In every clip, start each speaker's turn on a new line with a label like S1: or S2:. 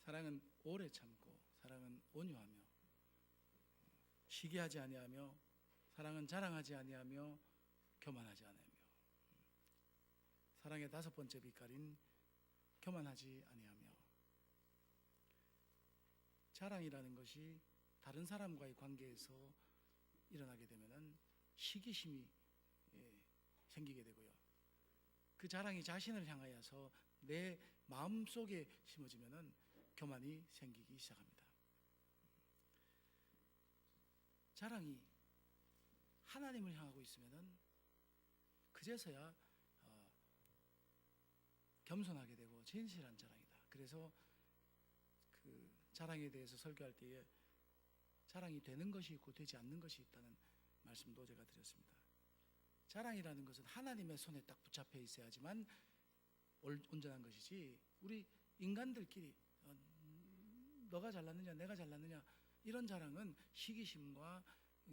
S1: 사랑은 오래 참고, 사랑은 온유하며, 시기하지 아니하며, 사랑은 자랑하지 아니하며, 교만하지 아니하며. 사랑의 다섯 번째 빛깔인 교만하지 아니하며. 자랑이라는 것이 다른 사람과의 관계에서 일어나게 되면은 시기심이 생기게 되고요. 그 자랑이 자신을 향하여서 내 마음속에 심어지면은 교만이 생기기 시작합니다. 자랑이 하나님을 향하고 있으면은 그제서야 겸손하게 되고 진실한 자랑이다. 그래서 그 자랑에 대해서 설교할 때에 자랑이 되는 것이 있고 되지 않는 것이 있다는 말씀도 제가 드렸습니다. 자랑이라는 것은 하나님의 손에 딱 붙잡혀 있어야지만 온전한 것이지, 우리 인간들끼리 너가 잘났느냐 내가 잘났느냐 이런 자랑은 시기심과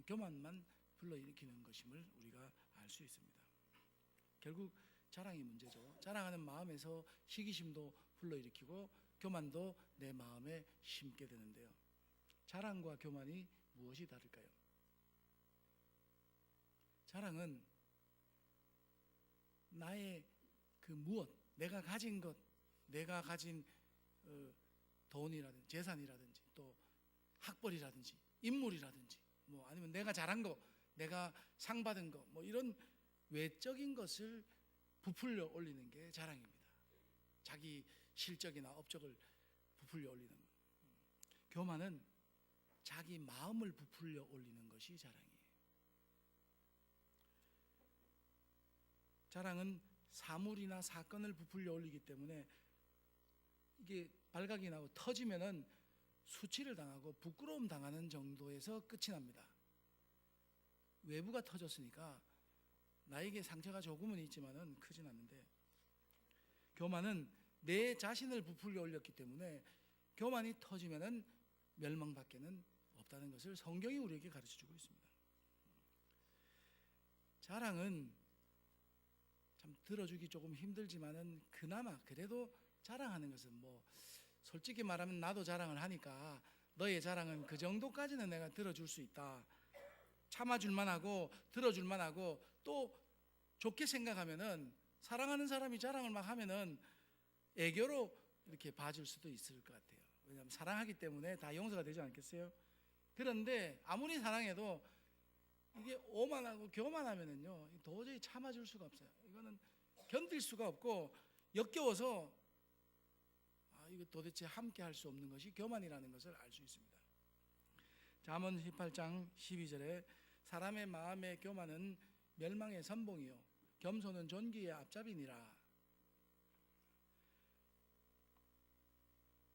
S1: 교만만 불러일으키는 것임을 우리가 알 수 있습니다. 결국 자랑이 문제죠. 자랑하는 마음에서 시기심도 불러일으키고 교만도 내 마음에 심게 되는데요. 자랑과 교만이 무엇이 다를까요? 자랑은 나의 그 무엇, 내가 가진 것, 내가 가진 돈이라든지 재산이라든지 또 학벌이라든지 인물이라든지 뭐 아니면 내가 잘한 거, 내가 상 받은 거, 뭐 이런 외적인 것을 부풀려 올리는 게 자랑입니다. 자기 실적이나 업적을 부풀려 올리는 것. 교만은 자기 마음을 부풀려 올리는 것이 자랑이에요. 자랑은 사물이나 사건을 부풀려 올리기 때문에 이게 발각이 나고 터지면은 수치를 당하고 부끄러움 당하는 정도에서 끝이 납니다. 외부가 터졌으니까 나에게 상처가 조금은 있지만은 크진 않는데, 교만은 내 자신을 부풀려 올렸기 때문에 교만이 터지면은 멸망밖에는 없다는 것을 성경이 우리에게 가르쳐 주고 있습니다. 자랑은 참 들어주기 조금 힘들지만은 그나마 그래도 자랑하는 것은 뭐 솔직히 말하면 나도 자랑을 하니까 너의 자랑은 그 정도까지는 내가 들어줄 수 있다. 참아줄만 하고 들어줄만 하고 또 좋게 생각하면은 사랑하는 사람이 자랑을 막 하면은 애교로 이렇게 봐줄 수도 있을 것 같아요. 왜냐하면 사랑하기 때문에 다 용서가 되지 않겠어요? 그런데 아무리 사랑해도 이게 오만하고 교만하면은요 도저히 참아줄 수가 없어요. 이거는 견딜 수가 없고 역겨워서 이거 도대체 함께 할 수 없는 것이 교만이라는 것을 알 수 있습니다. 잠언 18장 12절에 사람의 마음의 교만은 멸망의 선봉이요 겸손은 존귀의 앞잡이니라.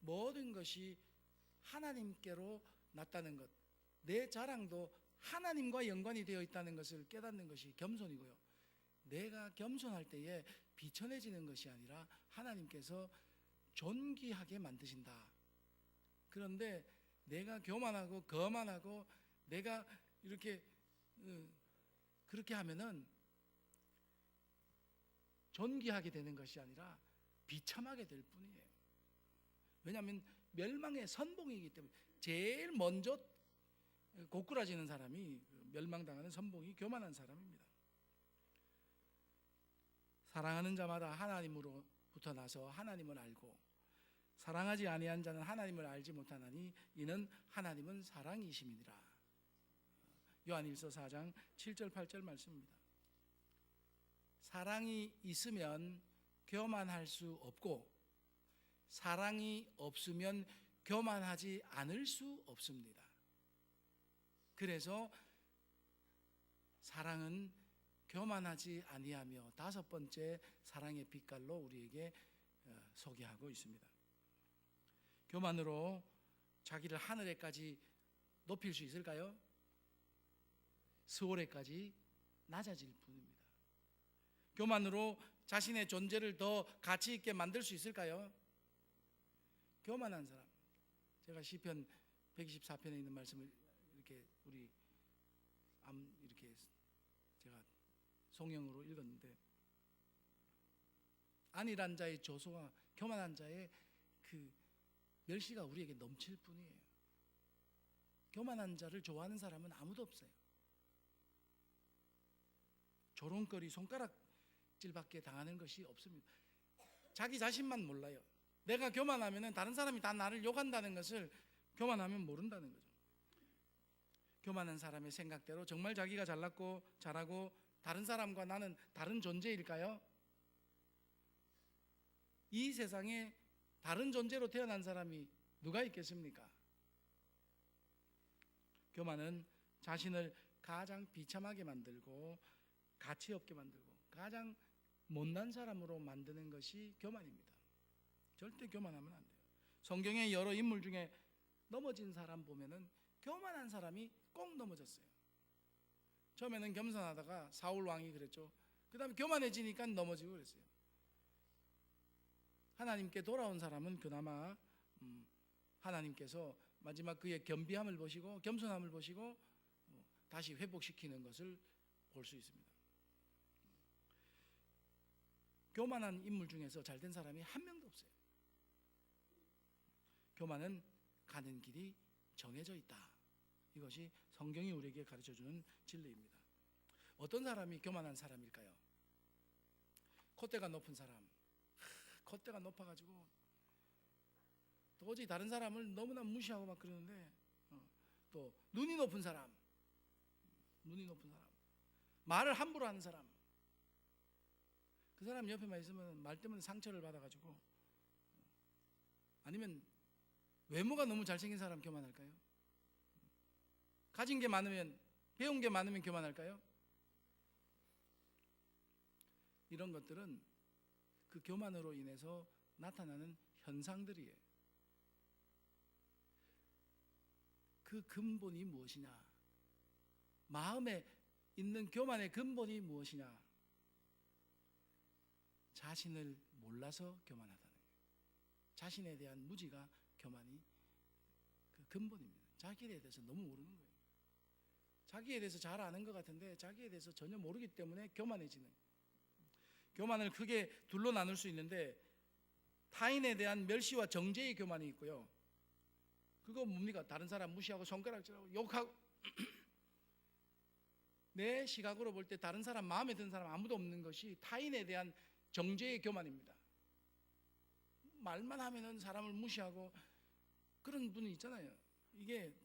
S1: 모든 것이 하나님께로 났다는 것, 내 자랑도 하나님과 연관이 되어 있다는 것을 깨닫는 것이 겸손이고요, 내가 겸손할 때에 비천해지는 것이 아니라 하나님께서 존귀하게 만드신다. 그런데 내가 교만하고 거만하고 내가 이렇게 그렇게 하면은 존귀하게 되는 것이 아니라 비참하게 될 뿐이에요. 왜냐하면 멸망의 선봉이기 때문에 제일 먼저 고꾸라지는 사람이, 멸망당하는 선봉이 교만한 사람입니다. 사랑하는 자마다 하나님으로부터 나서 하나님을 알고 사랑하지 아니한 자는 하나님을 알지 못하나니 이는 하나님은 사랑이심이니라. 요한일서 4장 7절 8절 말씀입니다. 사랑이 있으면 교만할 수 없고 사랑이 없으면 교만하지 않을 수 없습니다. 그래서 사랑은 교만하지 아니하며 다섯 번째 사랑의 빛깔로 우리에게 소개하고 있습니다. 교만으로 자기를 하늘에까지 높일 수 있을까요? 스월에까지 낮아질 뿐입니다. 교만으로 자신의 존재를 더 가치 있게 만들 수 있을까요? 교만한 사람, 제가 시편 124편에 있는 말씀을 이렇게 이렇게 제가 송영으로 읽었는데, 안일한 자의 조소와 교만한 자의 그 멸시가 우리에게 넘칠 뿐이에요. 교만한 자를 좋아하는 사람은 아무도 없어요. 조롱거리, 손가락질밖에 당하는 것이 없습니다. 자기 자신만 몰라요. 내가 교만하면 다른 사람이 다 나를 욕한다는 것을 교만하면 모른다는 거죠. 교만한 사람의 생각대로 정말 자기가 잘났고 잘하고 다른 사람과 나는 다른 존재일까요? 이 세상에 다른 존재로 태어난 사람이 누가 있겠습니까? 교만은 자신을 가장 비참하게 만들고 가치 없게 만들고 가장 못난 사람으로 만드는 것이 교만입니다. 절대 교만하면 안 돼요. 성경의 여러 인물 중에 넘어진 사람 보면은 교만한 사람이 꼭 넘어졌어요. 처음에는 겸손하다가 사울 왕이 그랬죠. 그 다음에 교만해지니까 넘어지고 그랬어요. 하나님께 돌아온 사람은 그나마 하나님께서 마지막 그의 겸비함을 보시고 겸손함을 보시고 다시 회복시키는 것을 볼 수 있습니다. 교만한 인물 중에서 잘된 사람이 한 명도 없어요. 교만은 가는 길이 정해져 있다. 이것이 성경이 우리에게 가르쳐주는 진리입니다. 어떤 사람이 교만한 사람일까요? 콧대가 높은 사람. 콧대가 높아가지고 도저히 다른 사람을 너무나 무시하고 막 그러는데, 또 눈이 높은 사람, 말을 함부로 하는 사람, 그 사람 옆에만 있으면 말 때문에 상처를 받아가지고, 아니면 외모가 너무 잘생긴 사람 교만할까요? 가진 게 많으면, 배운 게 많으면 교만할까요? 이런 것들은 그 교만으로 인해서 나타나는 현상들이에요. 그 근본이 무엇이냐? 마음에 있는 교만의 근본이 무엇이냐? 자신을 몰라서 교만하다는 거예요. 자신에 대한 무지가 교만이 그 근본입니다. 자기에 대해서 너무 모르는 거예요. 자기에 대해서 잘 아는 것 같은데 자기에 대해서 전혀 모르기 때문에 교만해지는. 교만을 크게 둘로 나눌 수 있는데, 타인에 대한 멸시와 정죄의 교만이 있고요. 그거 뭡니까? 다른 사람 무시하고 손가락질하고 욕하고 내 시각으로 볼 때 다른 사람, 마음에 드는 사람 아무도 없는 것이 타인에 대한 정죄의 교만입니다. 말만 하면은 사람을 무시하고 그런 분이 있잖아요. 이게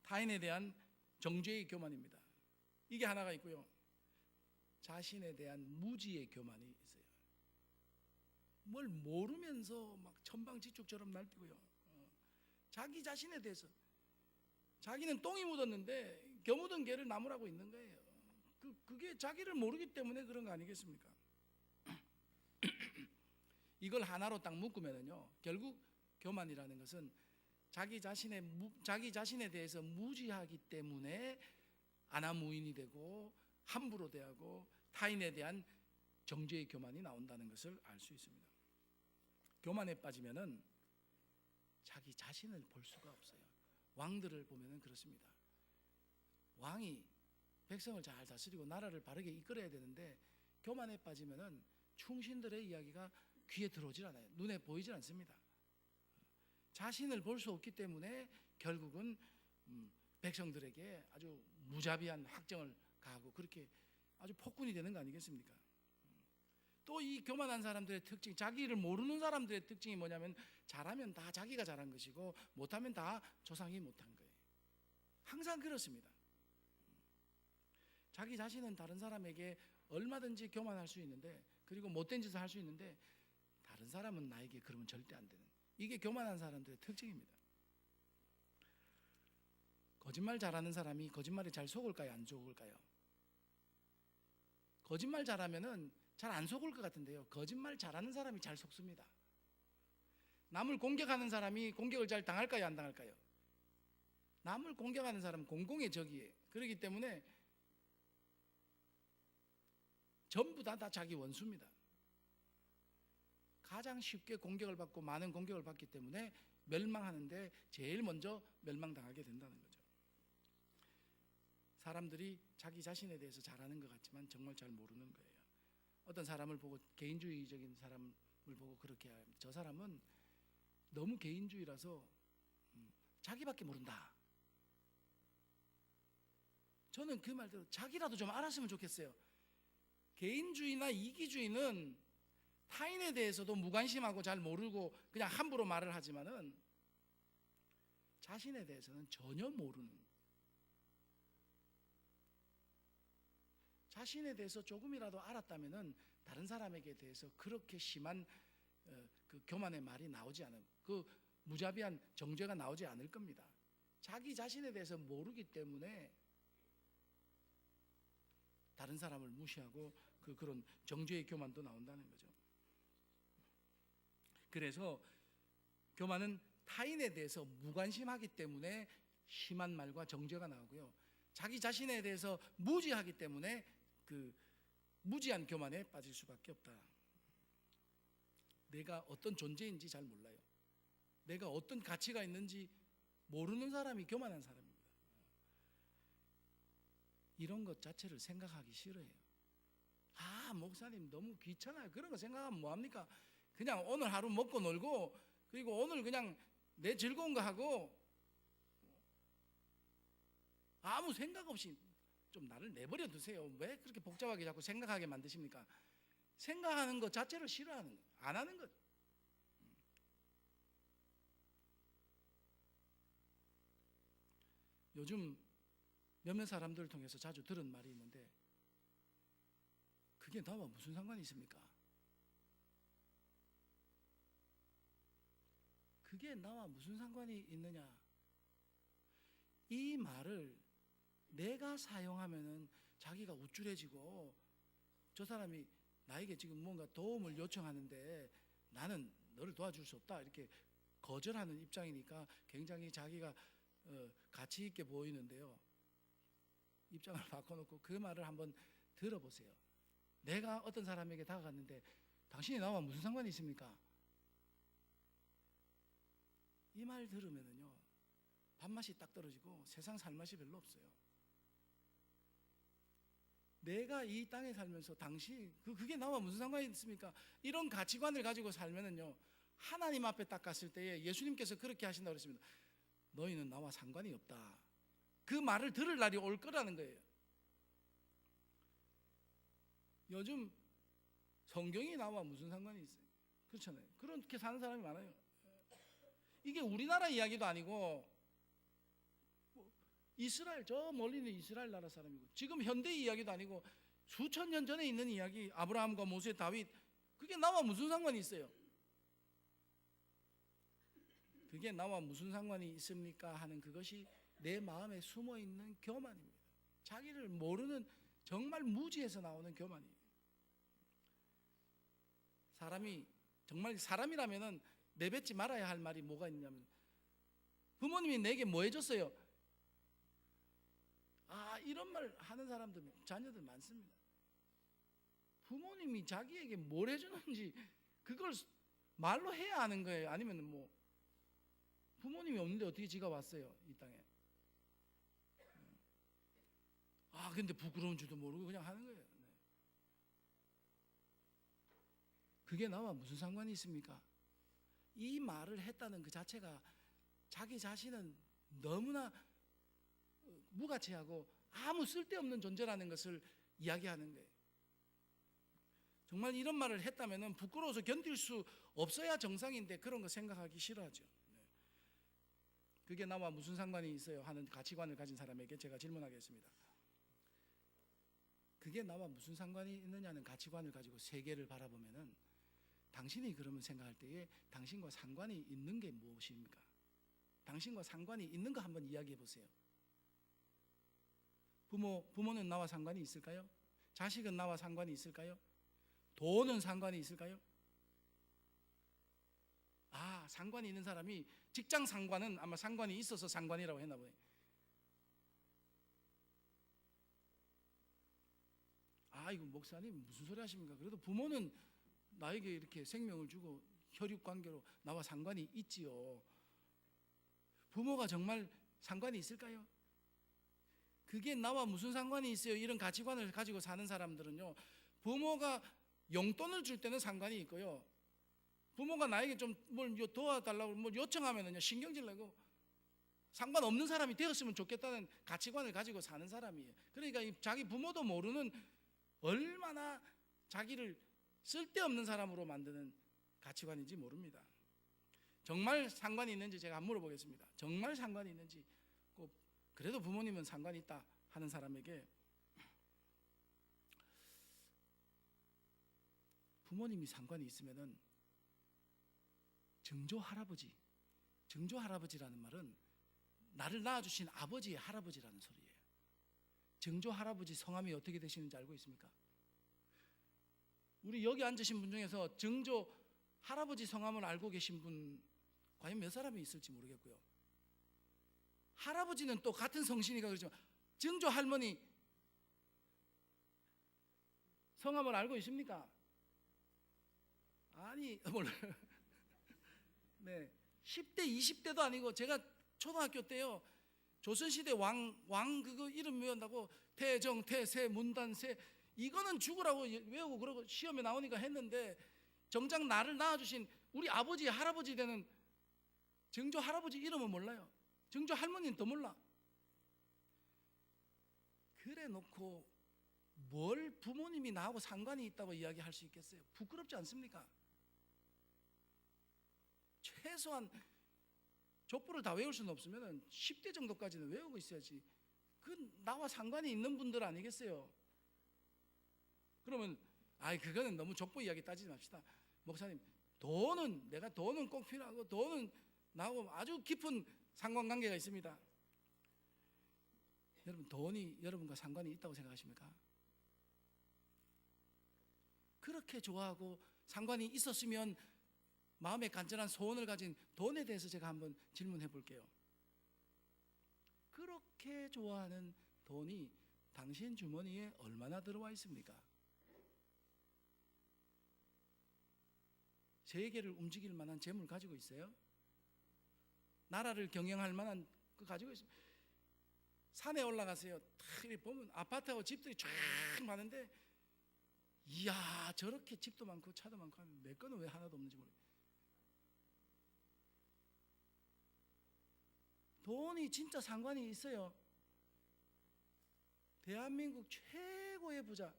S1: 타인에 대한 정죄의 교만입니다. 이게 하나가 있고요. 자신에 대한 무지의 교만이 있어요. 뭘 모르면서 막 천방지축처럼 날뛰고요. 자기 자신에 대해서 자기는 똥이 묻었는데 겨묻은 개를 나무라고 있는 거예요. 그게 자기를 모르기 때문에 그런 거 아니겠습니까? 이걸 하나로 딱 묶으면요, 결국 교만이라는 것은 자기 자신에 대해서 무지하기 때문에 안하무인이 되고 함부로 대하고 타인에 대한 정죄의 교만이 나온다는 것을 알 수 있습니다. 교만에 빠지면은 자기 자신을 볼 수가 없어요. 왕들을 보면은 그렇습니다. 왕이 백성을 잘 다스리고 나라를 바르게 이끌어야 되는데 교만에 빠지면은 충신들의 이야기가 귀에 들어오질 않아요. 눈에 보이질 않습니다. 자신을 볼 수 없기 때문에 결국은 백성들에게 아주 무자비한 학정을 가하고 그렇게 아주 폭군이 되는 거 아니겠습니까? 또 이 교만한 사람들의 특징, 자기를 모르는 사람들의 특징이 뭐냐면 잘하면 다 자기가 잘한 것이고 못하면 다 조상이 못한 거예요. 항상 그렇습니다. 자기 자신은 다른 사람에게 얼마든지 교만할 수 있는데, 그리고 못된 짓을 할 수 있는데 다른 사람은 나에게 그러면 절대 안 되는, 이게 교만한 사람들의 특징입니다. 거짓말 잘하는 사람이 거짓말에 잘 속을까요? 안 속을까요? 거짓말 잘하면은 잘 안 속을 것 같은데요, 거짓말 잘하는 사람이 잘 속습니다. 남을 공격하는 사람이 공격을 잘 당할까요? 안 당할까요? 남을 공격하는 사람은 공공의 적이에요. 그렇기 때문에 전부 다 자기 원수입니다. 가장 쉽게 공격을 받고 많은 공격을 받기 때문에 멸망하는데 제일 먼저 멸망당하게 된다는 거죠. 사람들이 자기 자신에 대해서 잘 아는 것 같지만 정말 잘 모르는 거예요. 어떤 사람을 보고, 개인주의적인 사람을 보고 그렇게 저 사람은 너무 개인주의라서 자기밖에 모른다. 저는 그 말대로 자기라도 좀 알았으면 좋겠어요. 개인주의나 이기주의는 타인에 대해서도 무관심하고 잘 모르고 그냥 함부로 말을 하지만은 자신에 대해서는 전혀 모르는, 자신에 대해서 조금이라도 알았다면은 다른 사람에게 대해서 그렇게 심한 그 교만의 말이 나오지 않은, 그 무자비한 정죄가 나오지 않을 겁니다. 자기 자신에 대해서 모르기 때문에 다른 사람을 무시하고 그런 정죄의 교만도 나온다는 거죠. 그래서 교만은 타인에 대해서 무관심하기 때문에 심한 말과 정죄가 나오고요, 자기 자신에 대해서 무지하기 때문에 그 무지한 교만에 빠질 수밖에 없다. 내가 어떤 존재인지 잘 몰라요. 내가 어떤 가치가 있는지 모르는 사람이 교만한 사람입니다. 이런 것 자체를 생각하기 싫어해요. 아, 목사님 너무 귀찮아요. 그런 거 생각하면 뭐합니까? 그냥 오늘 하루 먹고 놀고, 그리고 오늘 그냥 내 즐거운 거 하고 아무 생각 없이 좀 나를 내버려 두세요. 왜 그렇게 복잡하게 자꾸 생각하게 만드십니까? 생각하는 것 자체를 싫어하는 거예요. 안 하는 것. 요즘 몇몇 사람들을 통해서 자주 들은 말이 있는데, 그게 나와 무슨 상관이 있습니까? 그게 나와 무슨 상관이 있느냐? 이 말을 내가 사용하면은 자기가 우쭐해지고, 저 사람이 나에게 지금 뭔가 도움을 요청하는데 나는 너를 도와줄 수 없다, 이렇게 거절하는 입장이니까 굉장히 자기가 가치 있게 보이는데요, 입장을 바꿔놓고 그 말을 한번 들어보세요. 내가 어떤 사람에게 다가갔는데 당신이 나와 무슨 상관이 있습니까? 이 말 들으면은요, 밥맛이 딱 떨어지고 세상 살 맛이 별로 없어요. 내가 이 땅에 살면서 당신 그게 나와 무슨 상관이 있습니까? 이런 가치관을 가지고 살면은요, 하나님 앞에 딱 갔을 때에 예수님께서 그렇게 하신다고 그랬습니다. 너희는 나와 상관이 없다. 그 말을 들을 날이 올 거라는 거예요. 요즘 성경이 나와 무슨 상관이 있어요? 그렇잖아요. 그렇게 사는 사람이 많아요. 이게 우리나라 이야기도 아니고 이스라엘, 저 멀리 있는 이스라엘 나라 사람이고, 지금 현대 이야기도 아니고 수천 년 전에 있는 이야기, 아브라함과 모세, 다윗, 그게 나와 무슨 상관이 있어요? 그게 나와 무슨 상관이 있습니까? 하는 그것이 내 마음에 숨어있는 교만입니다. 자기를 모르는 정말 무지에서 나오는 교만이에요. 사람이 정말 사람이라면은 내뱉지 말아야 할 말이 뭐가 있냐면, 부모님이 내게 뭐 해줬어요? 아, 이런 말 하는 사람들, 자녀들 많습니다. 부모님이 자기에게 뭘 해주는지 그걸 말로 해야 하는 거예요. 아니면 뭐 부모님이 없는데 어떻게 지가 왔어요, 이 땅에? 아, 근데 부끄러운 줄도 모르고 그냥 하는 거예요. 네. 그게 나와 무슨 상관이 있습니까? 이 말을 했다는 그 자체가 자기 자신은 너무나 무가치하고 아무 쓸데없는 존재라는 것을 이야기하는 거예요. 정말 이런 말을 했다면 부끄러워서 견딜 수 없어야 정상인데 그런 거 생각하기 싫어하죠. 그게 나와 무슨 상관이 있어요 하는 가치관을 가진 사람에게 제가 질문하겠습니다. 그게 나와 무슨 상관이 있느냐는 가치관을 가지고 세계를 바라보면은, 당신이 그러면 생각할 때에 당신과 상관이 있는 게 무엇입니까? 당신과 상관이 있는 거 한번 이야기해 보세요. 부모는 나와 상관이 있을까요? 자식은 나와 상관이 있을까요? 돈은 상관이 있을까요? 아, 상관이 있는 사람이 직장 상관은 아마 상관이 있어서 상관이라고 했나 보네. 아, 이거 목사님 무슨 소리 하십니까? 그래도 부모는 나에게 이렇게 생명을 주고 혈육 관계로 나와 상관이 있지요. 부모가 정말 상관이 있을까요? 그게 나와 무슨 상관이 있어요? 이런 가치관을 가지고 사는 사람들은요, 부모가 용돈을 줄 때는 상관이 있고요, 부모가 나에게 좀 뭘 도와달라고 뭘 요청하면은요 신경질 내고 상관없는 사람이 되었으면 좋겠다는 가치관을 가지고 사는 사람이에요. 그러니까 자기 부모도 모르는 얼마나 자기를 쓸데없는 사람으로 만드는 가치관인지 모릅니다. 정말 상관이 있는지 제가 한번 물어보겠습니다. 정말 상관이 있는지, 꼭 그래도 부모님은 상관이 있다 하는 사람에게 부모님이 상관이 있으면은 증조 할아버지라는 말은 나를 낳아주신 아버지의 할아버지라는 소리예요. 증조 할아버지 성함이 어떻게 되시는지 알고 있습니까? 우리 여기 앉으신 분 중에서 증조 할아버지 성함을 알고 계신 분 과연 몇 사람이 있을지 모르겠고요. 할아버지는 또 같은 성씨니까 그렇지만 증조 할머니 성함을 알고 있습니까? 아니 몰라요. 네, 10대 20대도 아니고 제가 초등학교 때요 조선시대 왕 그거 이름 외운다고 태정, 태세, 문단세 이거는 죽으라고 외우고 그러고 시험에 나오니까 했는데 정작 나를 낳아주신 우리 아버지 할아버지 되는 증조 할아버지 이름은 몰라요. 증조 할머니는 더 몰라. 그래 놓고 뭘 부모님이 나하고 상관이 있다고 이야기할 수 있겠어요? 부끄럽지 않습니까? 최소한 족보를 다 외울 수는 없으면 10대 정도까지는 외우고 있어야지. 그 나와 상관이 있는 분들 아니겠어요? 그러면 그거는 너무 족보 이야기 따지지 맙시다. 목사님, 내가 돈은 꼭 필요하고 돈은 나하고 아주 깊은 상관관계가 있습니다. 여러분, 돈이 여러분과 상관이 있다고 생각하십니까? 그렇게 좋아하고 상관이 있었으면 마음에 간절한 소원을 가진 돈에 대해서 제가 한번 질문해 볼게요. 그렇게 좋아하는 돈이 당신 주머니에 얼마나 들어와 있습니까? 세계를 움직일 만한 재물 가지고 있어요? 나라를 경영할 만한 거 가지고 있어요? 산에 올라가세요. 탁 보면 아파트하고 집들이 쫙 많은데 이야 저렇게 집도 많고 차도 많고 하는데 내 거는 왜 하나도 없는지 모르겠어요. 돈이 진짜 상관이 있어요. 대한민국 최고의 부자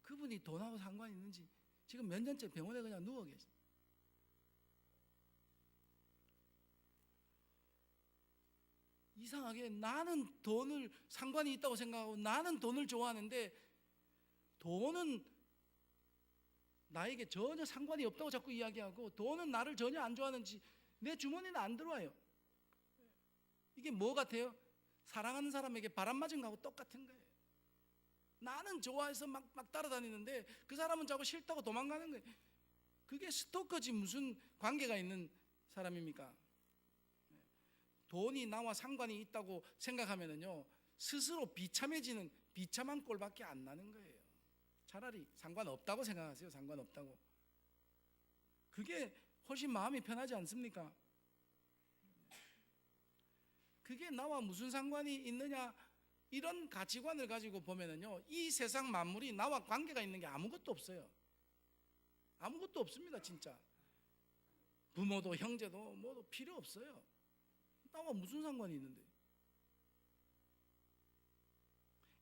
S1: 그분이 돈하고 상관이 있는지 지금 몇 년째 병원에 그냥 누워 계세요. 이상하게 나는 돈을 상관이 있다고 생각하고 나는 돈을 좋아하는데 돈은 나에게 전혀 상관이 없다고 자꾸 이야기하고 돈은 나를 전혀 안 좋아하는지 내 주머니는 안 들어와요. 이게 뭐 같아요? 사랑하는 사람에게 바람 맞은 거하고 똑같은 거예요. 나는 좋아해서 막 따라다니는데 그 사람은 자꾸 싫다고 도망가는 거예요. 그게 스토커지 무슨 관계가 있는 사람입니까? 돈이 나와 상관이 있다고 생각하면은요 스스로 비참한 꼴밖에 안 나는 거예요. 차라리 상관없다고 생각하세요. 상관없다고. 그게 훨씬 마음이 편하지 않습니까? 그게 나와 무슨 상관이 있느냐 이런 가치관을 가지고 보면은요 이 세상 만물이 나와 관계가 있는 게 아무것도 없어요. 아무것도 없습니다. 진짜 부모도 형제도 뭐도 필요 없어요. 나와 무슨 상관이 있는데.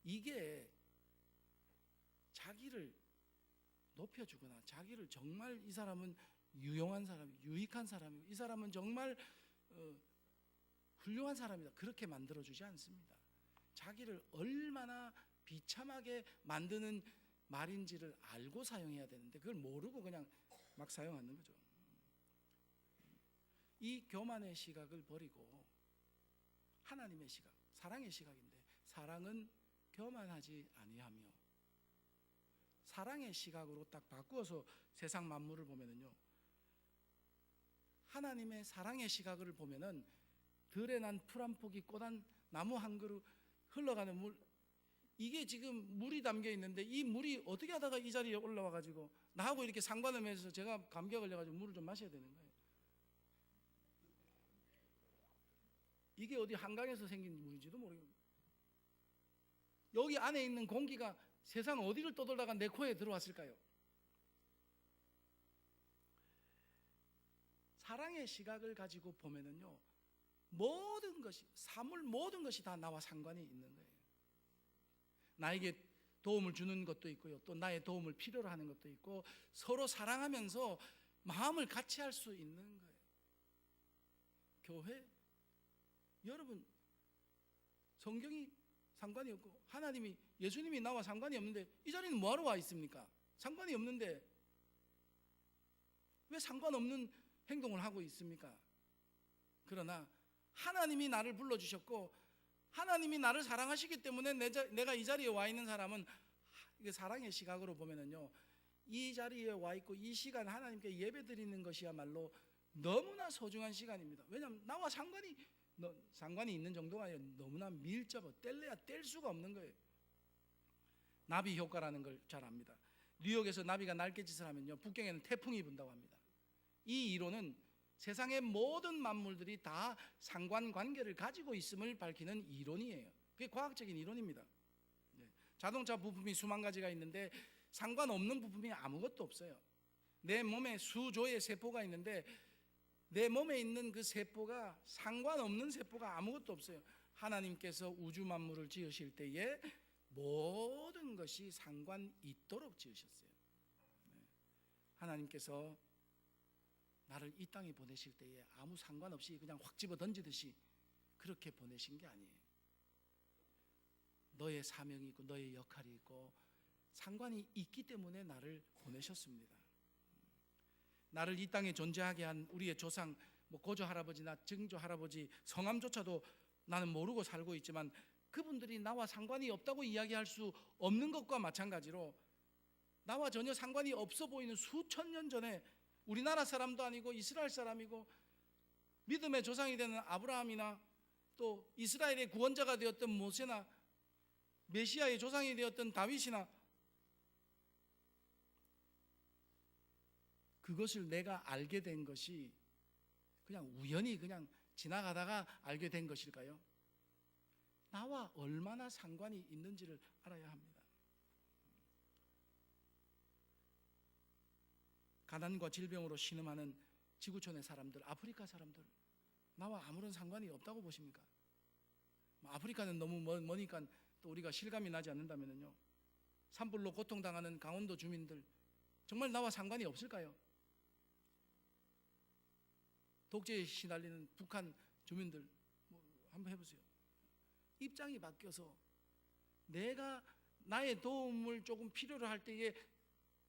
S1: 이게 자기를 높여주거나 자기를 정말 이 사람은 유용한 사람, 유익한 사람, 이 사람은 정말 훌륭한 사람이다 그렇게 만들어주지 않습니다. 자기를 얼마나 비참하게 만드는 말인지를 알고 사용해야 되는데 그걸 모르고 그냥 막 사용하는 거죠. 이 교만의 시각을 버리고 하나님의 시각, 사랑의 시각인데 사랑은 교만하지 아니하며 사랑의 시각으로 딱 바꾸어서 세상 만물을 보면은요 하나님의 사랑의 시각을 보면은 들에 난 풀 한 포기 꽃한 나무 한 그루 흘러가는 물 이게 지금 물이 담겨 있는데 이 물이 어떻게 하다가 이 자리에 올라와 가지고 나하고 이렇게 상관을 맺어서 제가 감기가 걸려 가지고 물을 좀 마셔야 되는 거예요. 이게 어디 한강에서 생긴 물인지도 모르겠고 여기 안에 있는 공기가 세상 어디를 떠돌다가 내 코에 들어왔을까요? 사랑의 시각을 가지고 보면은요, 모든 것이, 사물 모든 것이 다 나와 상관이 있는 거예요. 나에게 도움을 주는 것도 있고요, 또 나의 도움을 필요로 하는 것도 있고, 서로 사랑하면서 마음을 같이 할 수 있는 거예요. 교회, 여러분, 성경이 상관이 없고 하나님이, 예수님이 나와 상관이 없는데 이 자리는 뭐하러 와 있습니까? 상관이 없는데 왜 상관없는 행동을 하고 있습니까? 그러나 하나님이 나를 불러주셨고 하나님이 나를 사랑하시기 때문에 내가 이 자리에 와 있는 사람은, 이게 사랑의 시각으로 보면은요, 이 자리에 와 있고 이 시간 하나님께 예배 드리는 것이야말로 너무나 소중한 시간입니다. 왜냐하면 나와 상관이 있는 정도가 아니라 너무나 밀접해, 뗄래야 뗄 수가 없는 거예요. 나비 효과라는 걸 잘 압니다. 뉴욕에서 나비가 날개짓을 하면요, 북경에는 태풍이 분다고 합니다. 이 이론은 세상의 모든 만물들이 다 상관관계를 가지고 있음을 밝히는 이론이에요. 그게 과학적인 이론입니다. 자동차 부품이 수만 가지가 있는데 상관없는 부품이 아무것도 없어요. 내 몸에 수조의 세포가 있는데 내 몸에 있는 그 세포가, 상관없는 세포가 아무것도 없어요. 하나님께서 우주 만물을 지으실 때에 모든 것이 상관 있도록 지으셨어요. 하나님께서 나를 이 땅에 보내실 때에 아무 상관없이 그냥 확 집어 던지듯이 그렇게 보내신 게 아니에요. 너의 사명이 있고 너의 역할이 있고 상관이 있기 때문에 나를 보내셨습니다. 나를 이 땅에 존재하게 한 우리의 조상, 고조 할아버지나 증조 할아버지 성함조차도 나는 모르고 살고 있지만 그분들이 나와 상관이 없다고 이야기할 수 없는 것과 마찬가지로 나와 전혀 상관이 없어 보이는 수천 년 전에 우리나라 사람도 아니고 이스라엘 사람이고 믿음의 조상이 되는 아브라함이나 또 이스라엘의 구원자가 되었던 모세나 메시아의 조상이 되었던 다윗이나, 그것을 내가 알게 된 것이 그냥 우연히 그냥 지나가다가 알게 된 것일까요? 나와 얼마나 상관이 있는지를 알아야 합니다. 가난과 질병으로 신음하는 지구촌의 사람들, 아프리카 사람들, 나와 아무런 상관이 없다고 보십니까? 아프리카는 너무 머니까 또 우리가 실감이 나지 않는다면요, 산불로 고통당하는 강원도 주민들 정말 나와 상관이 없을까요? 독재에 시달리는 북한 주민들 한번 해보세요. 입장이 바뀌어서 내가 나의 도움을 조금 필요로 할 때에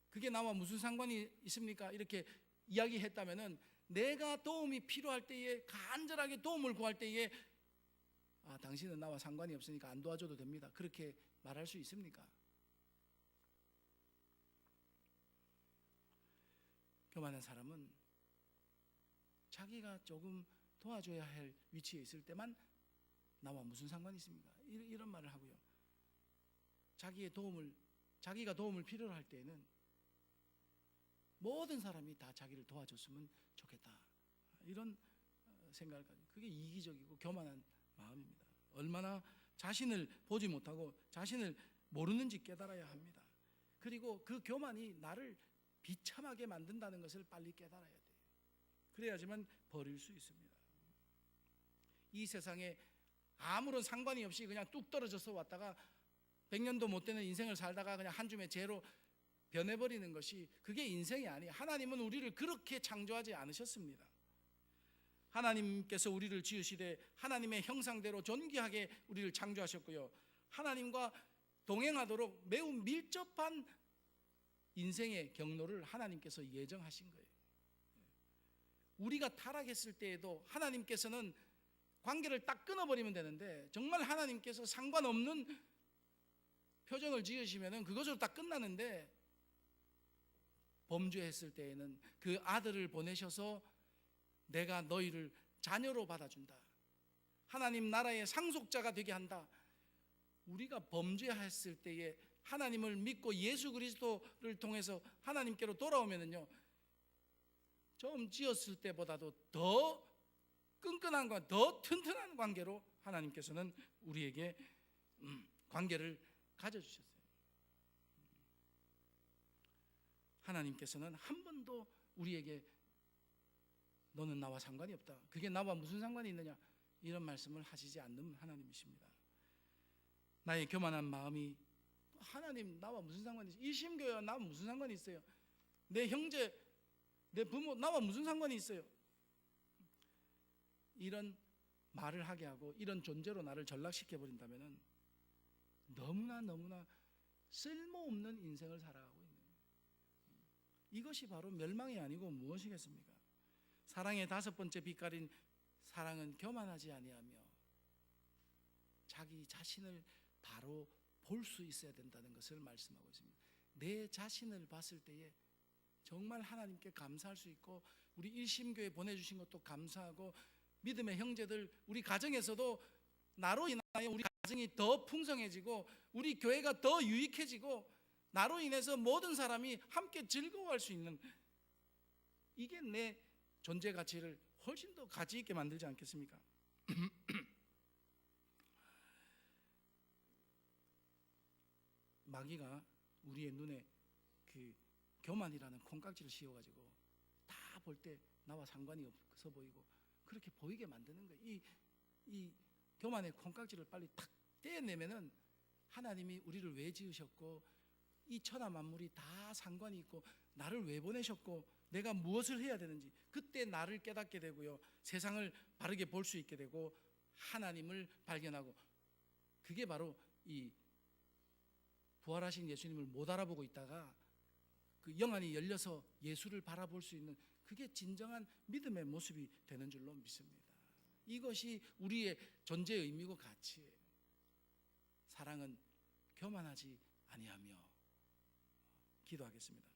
S1: 그게 나와 무슨 상관이 있습니까? 이렇게 이야기했다면은, 내가 도움이 필요할 때에 간절하게 도움을 구할 때에 당신은 나와 상관이 없으니까 안 도와줘도 됩니다, 그렇게 말할 수 있습니까? 교만한 사람은 자기가 조금 도와줘야 할 위치에 있을 때만 나와 무슨 상관이 있습니까? 이런 말을 하고요, 자기가 도움을 필요로 할 때에는 모든 사람이 다 자기를 도와줬으면 좋겠다, 이런 생각을 가지고, 그게 이기적이고 교만한 마음입니다. 얼마나 자신을 보지 못하고 자신을 모르는지 깨달아야 합니다. 그리고 그 교만이 나를 비참하게 만든다는 것을 빨리 깨달아야 돼요. 그래야지만 버릴 수 있습니다. 이 세상에 아무런 상관이 없이 그냥 뚝 떨어져서 왔다가 100년도 못 되는 인생을 살다가 그냥 한 줌의 재로 변해버리는 것이, 그게 인생이 아니에요. 하나님은 우리를 그렇게 창조하지 않으셨습니다. 하나님께서 우리를 지으시되 하나님의 형상대로 존귀하게 우리를 창조하셨고요, 하나님과 동행하도록 매우 밀접한 인생의 경로를 하나님께서 예정하신 거예요. 우리가 타락했을 때에도 하나님께서는 관계를 딱 끊어버리면 되는데, 정말 하나님께서 상관없는 표정을 지으시면 그것으로 딱 끝나는데, 범죄했을 때에는 그 아들을 보내셔서 내가 너희를 자녀로 받아준다, 하나님 나라의 상속자가 되게 한다. 우리가 범죄했을 때에 하나님을 믿고 예수 그리스도를 통해서 하나님께로 돌아오면은요, 처음 지었을 때보다도 더 끈끈한 과 더 튼튼한 관계로 하나님께서는 우리에게 관계를 가져주셨어요. 하나님께서는 한 번도 우리에게 너는 나와 상관이 없다. 그게 나와 무슨 상관이 있느냐? 이런 말씀을 하시지 않는 하나님이십니다. 나의 교만한 마음이 하나님 나와 무슨 상관이 있어요? 일심교회와 나와 무슨 상관이 있어요? 내 형제, 내 부모 나와 무슨 상관이 있어요? 이런 말을 하게 하고 이런 존재로 나를 전락시켜 버린다면 너무나 쓸모없는 인생을 살아가고 있는 거예요. 이것이 바로 멸망이 아니고 무엇이겠습니까? 사랑의 다섯 번째 빛깔인 사랑은 교만하지 아니하며 자기 자신을 바로 볼 수 있어야 된다는 것을 말씀하고 있습니다. 내 자신을 봤을 때에 정말 하나님께 감사할 수 있고, 우리 일심교회 보내주신 것도 감사하고, 믿음의 형제들 우리 가정에서도 나로 인하여 우리 가정이 더 풍성해지고 우리 교회가 더 유익해지고 나로 인해서 모든 사람이 함께 즐거워할 수 있는, 이게 내 존재 가치를 훨씬 더 가치 있게 만들지 않겠습니까? 마귀가 우리의 눈에 그 교만이라는 콩깍지를 씌워가지고 다 볼 때 나와 상관이 없어 보이고 그렇게 보이게 만드는 거예요. 이 교만의 콩깍지를 빨리 탁 떼어내면은 하나님이 우리를 왜 지으셨고 이 천하 만물이 다 상관이 있고 나를 왜 보내셨고 내가 무엇을 해야 되는지, 그때 나를 깨닫게 되고요, 세상을 바르게 볼 수 있게 되고 하나님을 발견하고, 그게 바로 이 부활하신 예수님을 못 알아보고 있다가 그 영안이 열려서 예수를 바라볼 수 있는, 그게 진정한 믿음의 모습이 되는 줄로 믿습니다. 이것이 우리의 존재의 의미고 가치예요. 사랑은 교만하지 아니하며. 기도하겠습니다.